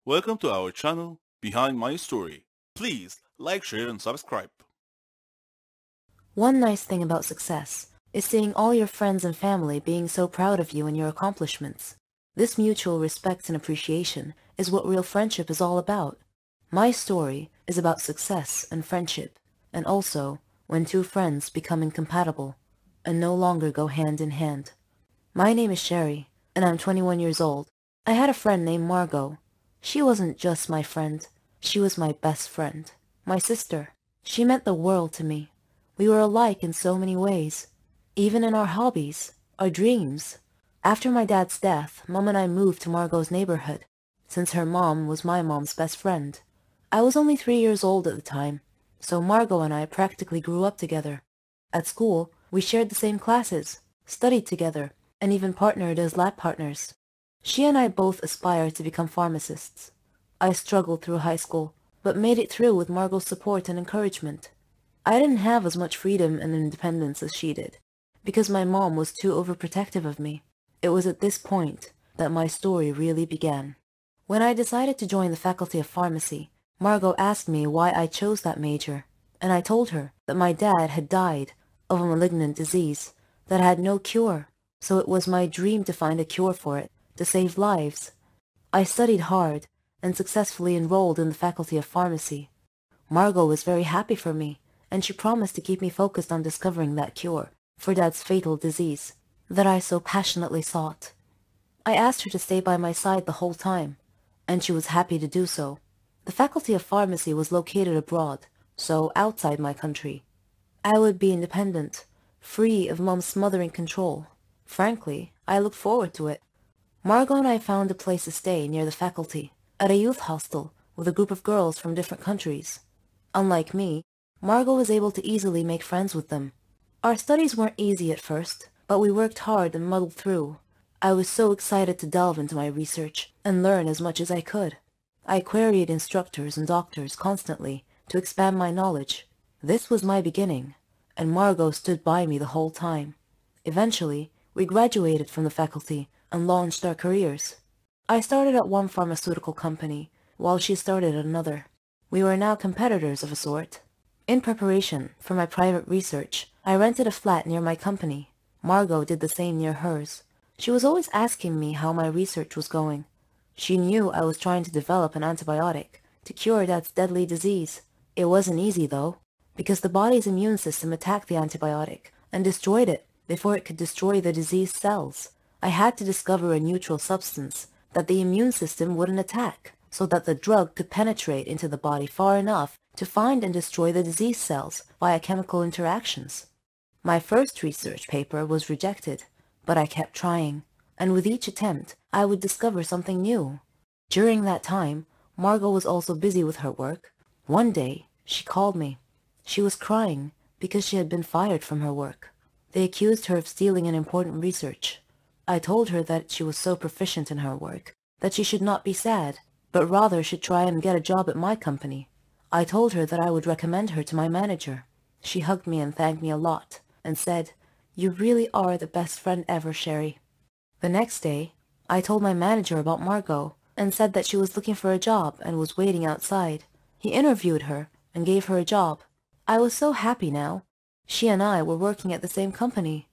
Welcome to our channel, Behind My Story. Please like, share, and subscribe. One nice thing about success is seeing all your friends and family being so proud of you and your accomplishments. This mutual respect and appreciation is what real friendship is all about. My story is about success and friendship, and also when two friends become incompatible and no longer go hand in hand. My name is Sherry, and I'm 21 years old. I had a friend named Margot. She wasn't just my friend, she was my best friend, my sister. She meant the world to me. We were alike in so many ways, even in our hobbies, our dreams. After my dad's death, Mom and I moved to Margot's neighborhood, since her mom was my mom's best friend. I was only 3 years old at the time, so Margot and I practically grew up together. At school, we shared the same classes, studied together, and even partnered as lab partners. She and I both aspired to become pharmacists. I struggled through high school, but made it through with Margot's support and encouragement. I didn't have as much freedom and independence as she did, because my mom was too overprotective of me. It was at this point that my story really began. When I decided to join the Faculty of Pharmacy, Margot asked me why I chose that major, and I told her that my dad had died of a malignant disease that had no cure, so it was my dream to find a cure for it, to save lives. I studied hard and successfully enrolled in the Faculty of Pharmacy. Margot was very happy for me, and she promised to keep me focused on discovering that cure for Dad's fatal disease that I so passionately sought. I asked her to stay by my side the whole time, and she was happy to do so. The Faculty of Pharmacy was located abroad, so outside my country. I would be independent, free of Mom's smothering control. Frankly, I looked forward to it. Margot and I found a place to stay near the faculty, at a youth hostel with a group of girls from different countries. Unlike me, Margot was able to easily make friends with them. Our studies weren't easy at first, but we worked hard and muddled through. I was so excited to delve into my research and learn as much as I could. I queried instructors and doctors constantly to expand my knowledge. This was my beginning, and Margot stood by me the whole time. Eventually, we graduated from the faculty and launched our careers. I started at one pharmaceutical company, while she started at another. We were now competitors of a sort. In preparation for my private research, I rented a flat near my company. Margot did the same near hers. She was always asking me how my research was going. She knew I was trying to develop an antibiotic to cure Dad's deadly disease. It wasn't easy, though, because the body's immune system attacked the antibiotic and destroyed it before it could destroy the diseased cells. I had to discover a neutral substance that the immune system wouldn't attack, so that the drug could penetrate into the body far enough to find and destroy the disease cells via chemical interactions. My first research paper was rejected, but I kept trying, and with each attempt, I would discover something new. During that time, Margot was also busy with her work. One day, she called me. She was crying because she had been fired from her work. They accused her of stealing an important research. I told her that she was so proficient in her work that she should not be sad, but rather should try and get a job at my company. I told her that I would recommend her to my manager. She hugged me and thanked me a lot, and said, "You really are the best friend ever, Sherry." The next day, I told my manager about Margot, and said that she was looking for a job and was waiting outside. He interviewed her and gave her a job. I was so happy now. She and I were working at the same company.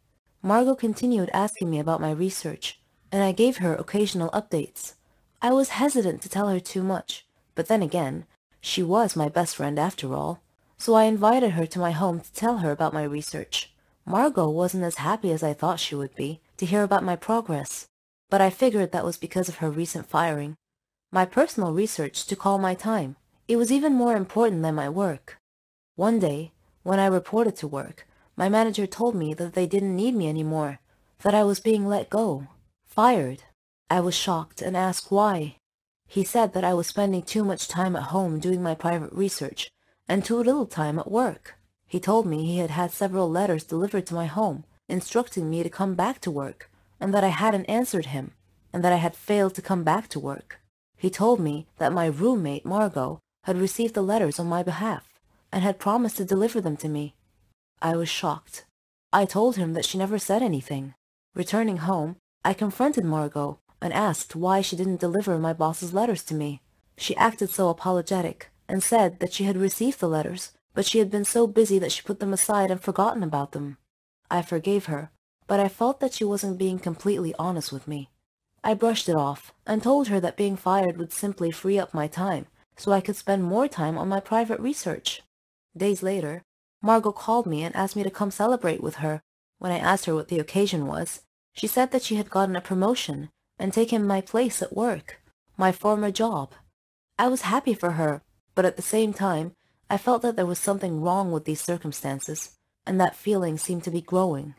Margot continued asking me about my research, and I gave her occasional updates. I was hesitant to tell her too much, but then again, she was my best friend after all, so I invited her to my home to tell her about my research. Margot wasn't as happy as I thought she would be to hear about my progress, but I figured that was because of her recent firing. My personal research took all my time. It was even more important than my work. One day, when I reported to work, my manager told me that they didn't need me anymore, that I was being let go, fired. I was shocked and asked why. He said that I was spending too much time at home doing my private research and too little time at work. He told me he had had several letters delivered to my home, instructing me to come back to work, and that I hadn't answered him, and that I had failed to come back to work. He told me that my roommate, Margot, had received the letters on my behalf, and had promised to deliver them to me. I was shocked. I told him that she never said anything. Returning home, I confronted Margot and asked why she didn't deliver my boss's letters to me. She acted so apologetic and said that she had received the letters, but she had been so busy that she put them aside and forgotten about them. I forgave her, but I felt that she wasn't being completely honest with me. I brushed it off and told her that being fired would simply free up my time so I could spend more time on my private research. Days later, Margot called me and asked me to come celebrate with her. When I asked her what the occasion was, she said that she had gotten a promotion and taken my place at work, my former job. I was happy for her, but at the same time, I felt that there was something wrong with these circumstances, and that feeling seemed to be growing.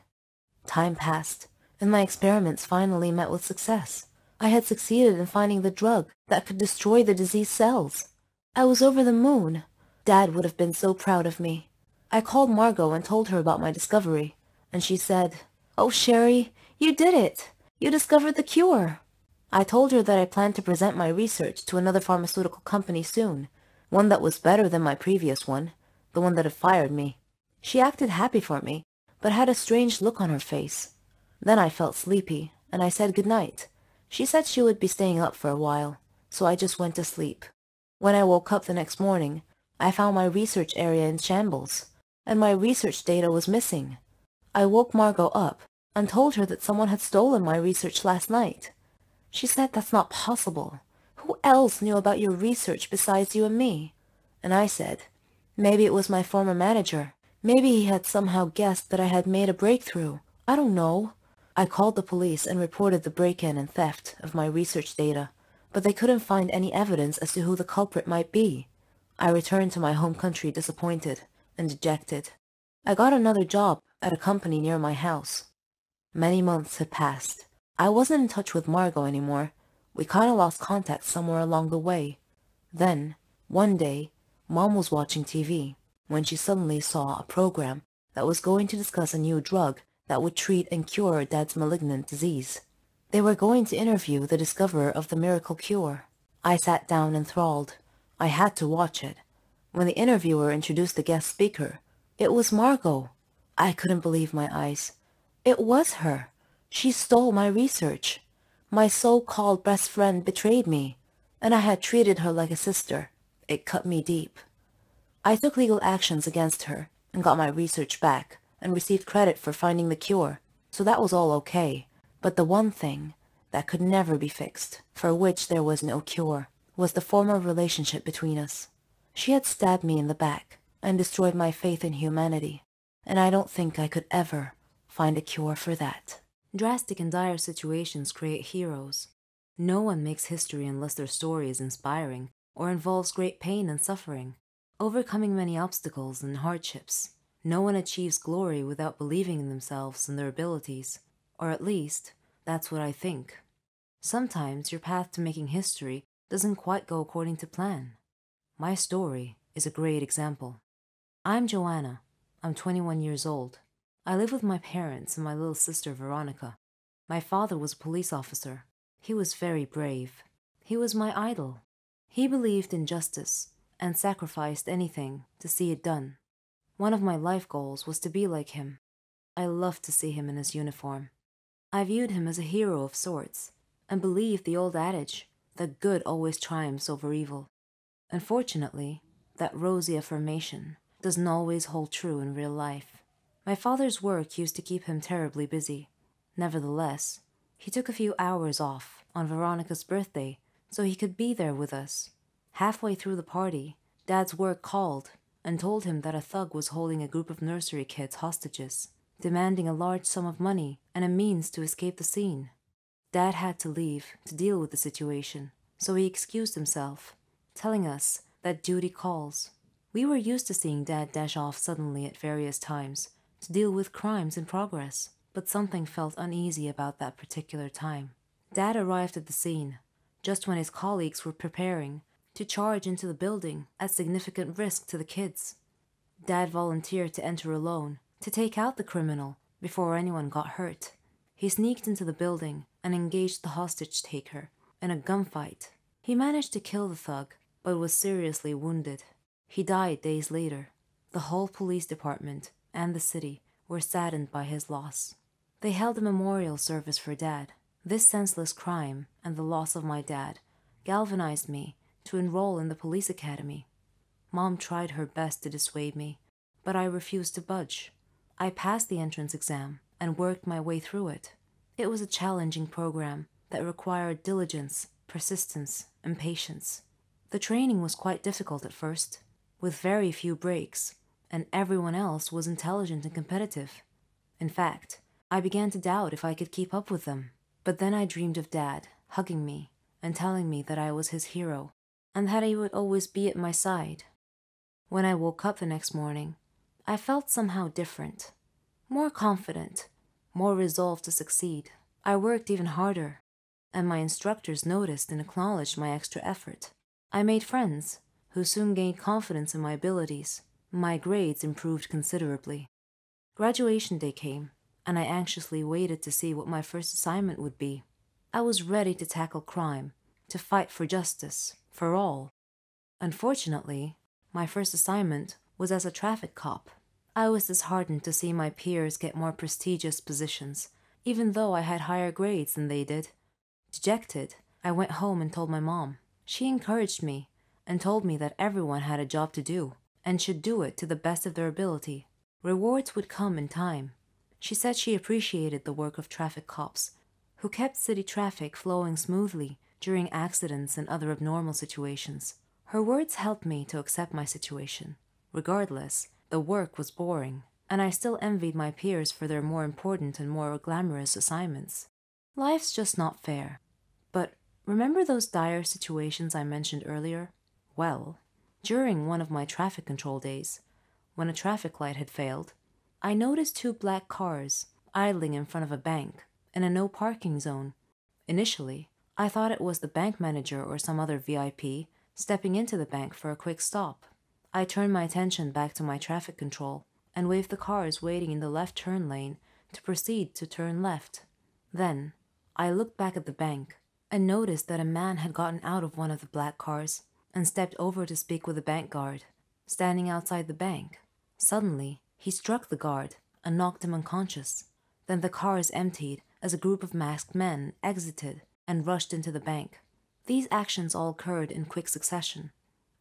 Time passed, and my experiments finally met with success. I had succeeded in finding the drug that could destroy the diseased cells. I was over the moon. Dad would have been so proud of me. I called Margot and told her about my discovery, and she said, "Oh, Sherry, you did it! You discovered the cure!" I told her that I planned to present my research to another pharmaceutical company soon, one that was better than my previous one, the one that had fired me. She acted happy for me, but had a strange look on her face. Then I felt sleepy, and I said good night. She said she would be staying up for a while, so I just went to sleep. When I woke up the next morning, I found my research area in shambles, and my research data was missing. I woke Margot up and told her that someone had stolen my research last night. She said that's not possible. Who else knew about your research besides you and me? And I said, maybe it was my former manager. Maybe he had somehow guessed that I had made a breakthrough. I don't know. I called the police and reported the break-in and theft of my research data, but they couldn't find any evidence as to who the culprit might be. I returned to my home country disappointed and dejected. I got another job at a company near my house. Many months had passed. I wasn't in touch with Margot anymore. We kinda lost contact somewhere along the way. Then, one day, Mom was watching TV when she suddenly saw a program that was going to discuss a new drug that would treat and cure Dad's malignant disease. They were going to interview the discoverer of the miracle cure. I sat down enthralled. I had to watch it. When the interviewer introduced the guest speaker, it was Margot. I couldn't believe my eyes. It was her. She stole my research. My so-called best friend betrayed me, and I had treated her like a sister. It cut me deep. I took legal actions against her and got my research back and received credit for finding the cure, so that was all okay. But the one thing that could never be fixed, for which there was no cure, was the former relationship between us. She had stabbed me in the back and destroyed my faith in humanity, and I don't think I could ever find a cure for that. Drastic and dire situations create heroes. No one makes history unless their story is inspiring or involves great pain and suffering, overcoming many obstacles and hardships. No one achieves glory without believing in themselves and their abilities, or at least, that's what I think. Sometimes your path to making history doesn't quite go according to plan. My story is a great example. I'm Joanna. I'm 21 years old. I live with my parents and my little sister Veronica. My father was a police officer. He was very brave. He was my idol. He believed in justice and sacrificed anything to see it done. One of my life goals was to be like him. I loved to see him in his uniform. I viewed him as a hero of sorts and believed the old adage that good always triumphs over evil. Unfortunately, that rosy affirmation doesn't always hold true in real life. My father's work used to keep him terribly busy. Nevertheless, he took a few hours off on Veronica's birthday so he could be there with us. Halfway through the party, Dad's work called and told him that a thug was holding a group of nursery kids hostages, demanding a large sum of money and a means to escape the scene. Dad had to leave to deal with the situation, so he excused himself, telling us that duty calls. We were used to seeing Dad dash off suddenly at various times to deal with crimes in progress, but something felt uneasy about that particular time. Dad arrived at the scene just when his colleagues were preparing to charge into the building at significant risk to the kids. Dad volunteered to enter alone to take out the criminal before anyone got hurt. He sneaked into the building and engaged the hostage taker in a gunfight. He managed to kill the thug, but was seriously wounded. He died days later. The whole police department and the city were saddened by his loss. They held a memorial service for Dad. This senseless crime and the loss of my dad galvanized me to enroll in the police academy. Mom tried her best to dissuade me, but I refused to budge. I passed the entrance exam and worked my way through it. It was a challenging program that required diligence, persistence, and patience. The training was quite difficult at first, with very few breaks, and everyone else was intelligent and competitive. In fact, I began to doubt if I could keep up with them. But then I dreamed of Dad hugging me and telling me that I was his hero, and that he would always be at my side. When I woke up the next morning, I felt somehow different, more confident, more resolved to succeed. I worked even harder, and my instructors noticed and acknowledged my extra effort. I made friends, who soon gained confidence in my abilities. My grades improved considerably. Graduation day came, and I anxiously waited to see what my first assignment would be. I was ready to tackle crime, to fight for justice, for all. Unfortunately, my first assignment was as a traffic cop. I was disheartened to see my peers get more prestigious positions, even though I had higher grades than they did. Dejected, I went home and told my mom. She encouraged me and told me that everyone had a job to do and should do it to the best of their ability. Rewards would come in time. She said she appreciated the work of traffic cops, who kept city traffic flowing smoothly during accidents and other abnormal situations. Her words helped me to accept my situation. Regardless, the work was boring, and I still envied my peers for their more important and more glamorous assignments. Life's just not fair. But remember those dire situations I mentioned earlier? Well, during one of my traffic control days, when a traffic light had failed, I noticed 2 black cars idling in front of a bank in a no parking zone. Initially, I thought it was the bank manager or some other VIP stepping into the bank for a quick stop. I turned my attention back to my traffic control and waved the cars waiting in the left turn lane to proceed to turn left. Then, I looked back at the bank and noticed that a man had gotten out of one of the black cars and stepped over to speak with the bank guard, standing outside the bank. Suddenly, he struck the guard and knocked him unconscious. Then the cars emptied as a group of masked men exited and rushed into the bank. These actions all occurred in quick succession.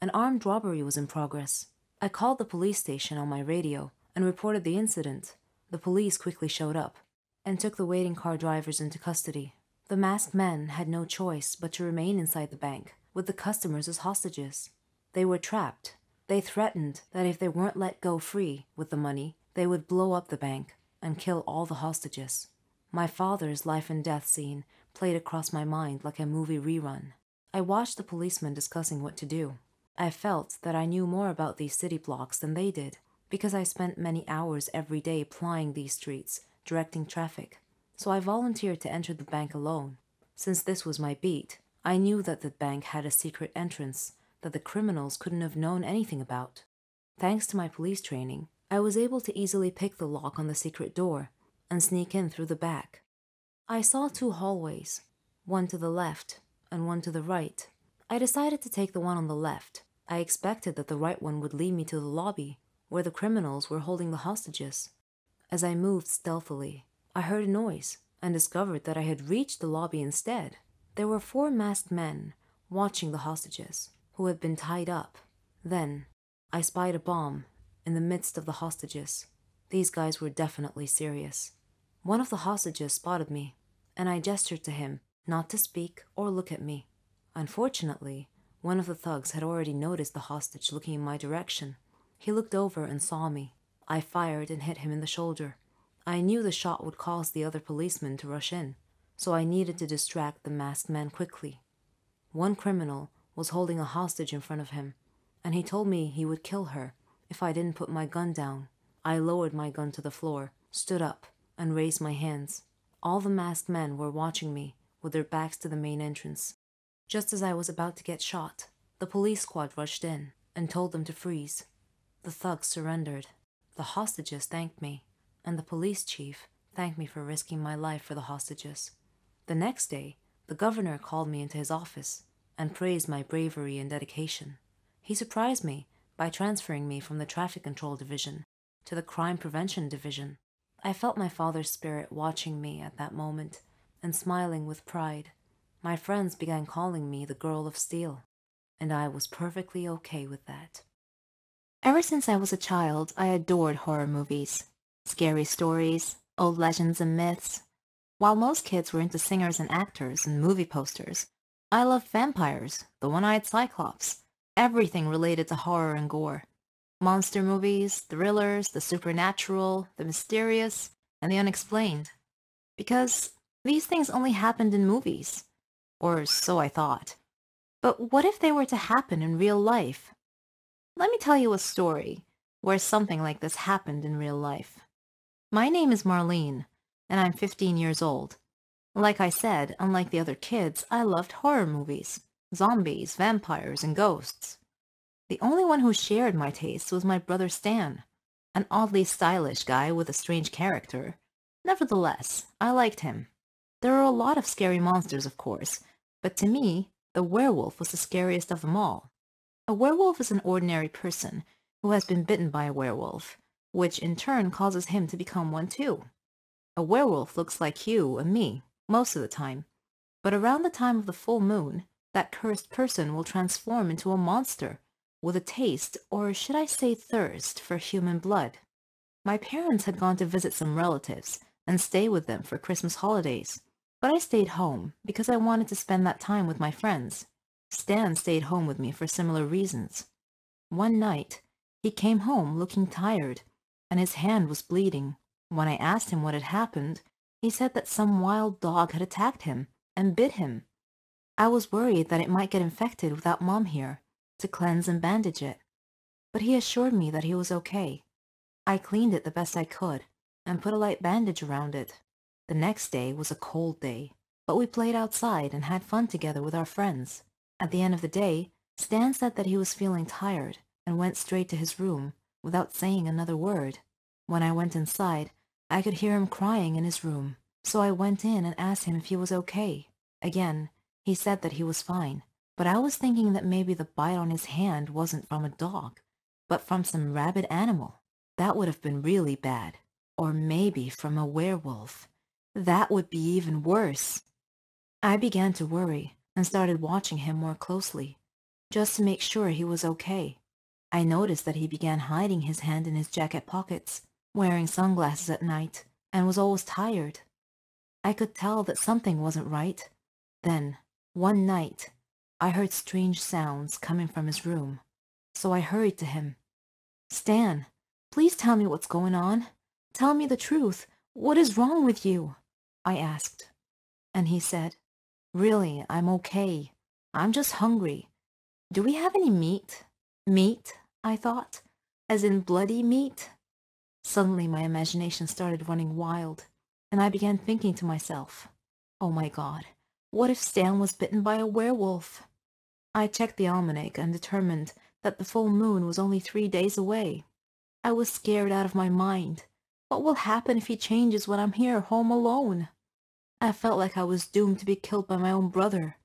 An armed robbery was in progress. I called the police station on my radio and reported the incident. The police quickly showed up and took the waiting car drivers into custody. The masked men had no choice but to remain inside the bank with the customers as hostages. They were trapped. They threatened that if they weren't let go free with the money, they would blow up the bank and kill all the hostages. My father's life and death scene played across my mind like a movie rerun. I watched the policemen discussing what to do. I felt that I knew more about these city blocks than they did, because I spent many hours every day plying these streets, directing traffic. So I volunteered to enter the bank alone. Since this was my beat, I knew that the bank had a secret entrance that the criminals couldn't have known anything about. Thanks to my police training, I was able to easily pick the lock on the secret door and sneak in through the back. I saw 2 hallways, one to the left and one to the right. I decided to take the one on the left. I expected that the right one would lead me to the lobby, where the criminals were holding the hostages. As I moved stealthily, I heard a noise and discovered that I had reached the lobby instead. There were 4 masked men watching the hostages, who had been tied up. Then, I spied a bomb in the midst of the hostages. These guys were definitely serious. One of the hostages spotted me, and I gestured to him not to speak or look at me. Unfortunately, one of the thugs had already noticed the hostage looking in my direction. He looked over and saw me. I fired and hit him in the shoulder. I knew the shot would cause the other policemen to rush in, so I needed to distract the masked man quickly. One criminal was holding a hostage in front of him, and he told me he would kill her if I didn't put my gun down. I lowered my gun to the floor, stood up, and raised my hands. All the masked men were watching me with their backs to the main entrance. Just as I was about to get shot, the police squad rushed in and told them to freeze. The thugs surrendered. The hostages thanked me, and the police chief thanked me for risking my life for the hostages. The next day, the governor called me into his office and praised my bravery and dedication. He surprised me by transferring me from the traffic control division to the crime prevention division. I felt my father's spirit watching me at that moment and smiling with pride. My friends began calling me the Girl of Steel. and I was perfectly okay with that. Ever since I was a child, I adored horror movies. Scary stories, old legends and myths. While most kids were into singers and actors and movie posters, I loved vampires, the one-eyed cyclops, everything related to horror and gore. Monster movies, thrillers, the supernatural, the mysterious, and the unexplained. Because these things only happened in movies. Or so I thought. But what if they were to happen in real life? Let me tell you a story where something like this happened in real life. My name is Marlene, and I'm 15 years old. Like I said, unlike the other kids, I loved horror movies, zombies, vampires, and ghosts. The only one who shared my tastes was my brother Stan, an oddly stylish guy with a strange character. Nevertheless, I liked him. There are a lot of scary monsters, of course, but to me, the werewolf was the scariest of them all. A werewolf is an ordinary person who has been bitten by a werewolf, which in turn causes him to become one too. A werewolf looks like you and me, most of the time, but around the time of the full moon, that cursed person will transform into a monster, with a taste, or should I say thirst, for human blood. My parents had gone to visit some relatives and stay with them for Christmas holidays, but I stayed home because I wanted to spend that time with my friends. Stan stayed home with me for similar reasons. One night, he came home looking tired, and his hand was bleeding. When I asked him what had happened, he said that some wild dog had attacked him and bit him. I was worried that it might get infected without Mom here to cleanse and bandage it, but he assured me that he was okay. I cleaned it the best I could and put a light bandage around it. The next day was a cold day, but we played outside and had fun together with our friends. At the end of the day, Stan said that he was feeling tired and went straight to his room without saying another word. When I went inside, I could hear him crying in his room, so I went in and asked him if he was okay. Again, he said that he was fine, but I was thinking that maybe the bite on his hand wasn't from a dog, but from some rabid animal. That would have been really bad. Or maybe from a werewolf. That would be even worse. I began to worry and started watching him more closely, just to make sure he was okay. I noticed that he began hiding his hand in his jacket pockets, wearing sunglasses at night, and was always tired. I could tell that something wasn't right. Then, one night, I heard strange sounds coming from his room, so I hurried to him. "Stan, please tell me what's going on. Tell me the truth. What is wrong with you?" I asked. And he said, "Really, I'm okay. I'm just hungry. Do we have any meat?" Meat, I thought, as in bloody meat. Suddenly my imagination started running wild, and I began thinking to myself, oh my God, what if Stan was bitten by a werewolf? I checked the almanac and determined that the full moon was only 3 days away. I was scared out of my mind. What will happen if he changes when I'm here home alone? I felt like I was doomed to be killed by my own brother.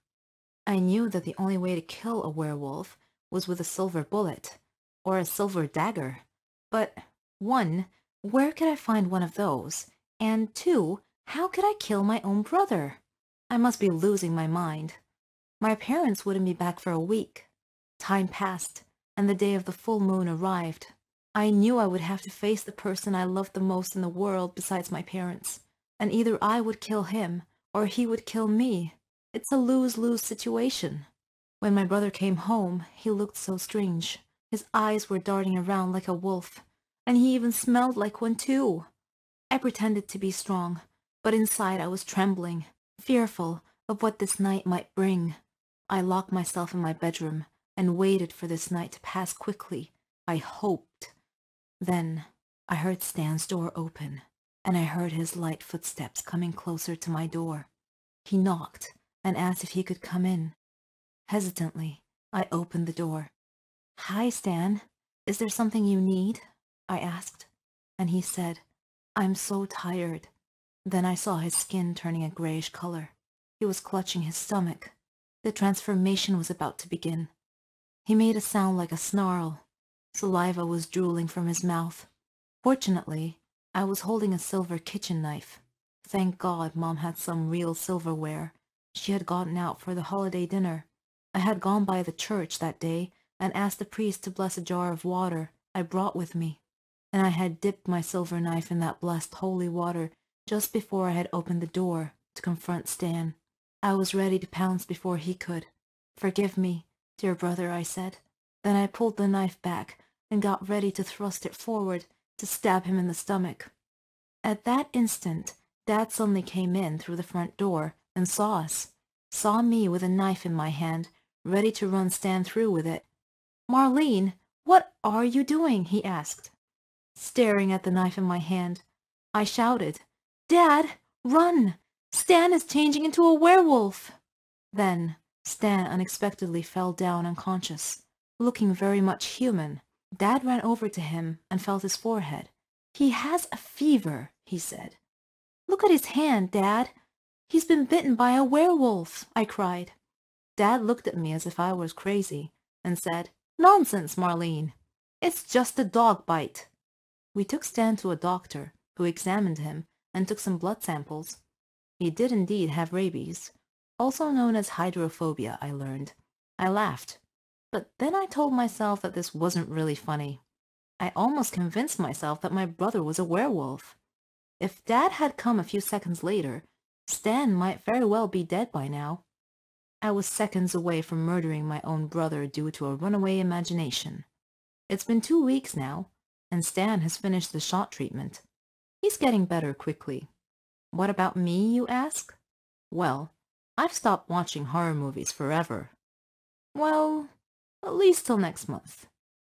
I knew that the only way to kill a werewolf was with a silver bullet, or a silver dagger. But, 1, where could I find one of those? And 2, how could I kill my own brother? I must be losing my mind. My parents wouldn't be back for a week. Time passed, and the day of the full moon arrived. I knew I would have to face the person I loved the most in the world besides my parents, and either I would kill him, or he would kill me. It's a lose-lose situation. When my brother came home, he looked so strange. His eyes were darting around like a wolf, and he even smelled like one too. I pretended to be strong, but inside I was trembling, fearful of what this night might bring. I locked myself in my bedroom and waited for this night to pass quickly. I hoped. Then I heard Stan's door open, and I heard his light footsteps coming closer to my door. He knocked and asked if he could come in. Hesitantly, I opened the door. "Hi, Stan. Is there something you need?" I asked, and he said, "I'm so tired." Then I saw his skin turning a grayish color. He was clutching his stomach. The transformation was about to begin. He made a sound like a snarl. Saliva was drooling from his mouth. Fortunately, I was holding a silver kitchen knife. Thank God Mom had some real silverware. She had gotten out for the holiday dinner. I had gone by the church that day and asked the priest to bless a jar of water I brought with me, and I had dipped my silver knife in that blessed holy water just before I had opened the door to confront Stan. I was ready to pounce before he could. "Forgive me, dear brother," I said. Then I pulled the knife back and got ready to thrust it forward to stab him in the stomach. At that instant, Dad suddenly came in through the front door and saw us, saw me with a knife in my hand, ready to run Stan through with it. "Marlene, what are you doing?" he asked. Staring at the knife in my hand, I shouted, "Dad, run! Stan is changing into a werewolf!" Then Stan unexpectedly fell down unconscious, looking very much human. Dad ran over to him and felt his forehead. "He has a fever," he said. "Look at his hand, Dad. He's been bitten by a werewolf," I cried. Dad looked at me as if I was crazy and said, "Nonsense, Marlene. It's just a dog bite." We took Stan to a doctor, who examined him and took some blood samples. He did indeed have rabies, also known as hydrophobia, I learned. I laughed, but then I told myself that this wasn't really funny. I almost convinced myself that my brother was a werewolf. If Dad had come a few seconds later, Stan might very well be dead by now. I was seconds away from murdering my own brother due to a runaway imagination. It's been 2 weeks now, and Stan has finished the shot treatment. He's getting better quickly. What about me, you ask? Well, I've stopped watching horror movies forever. Well, at least till next month.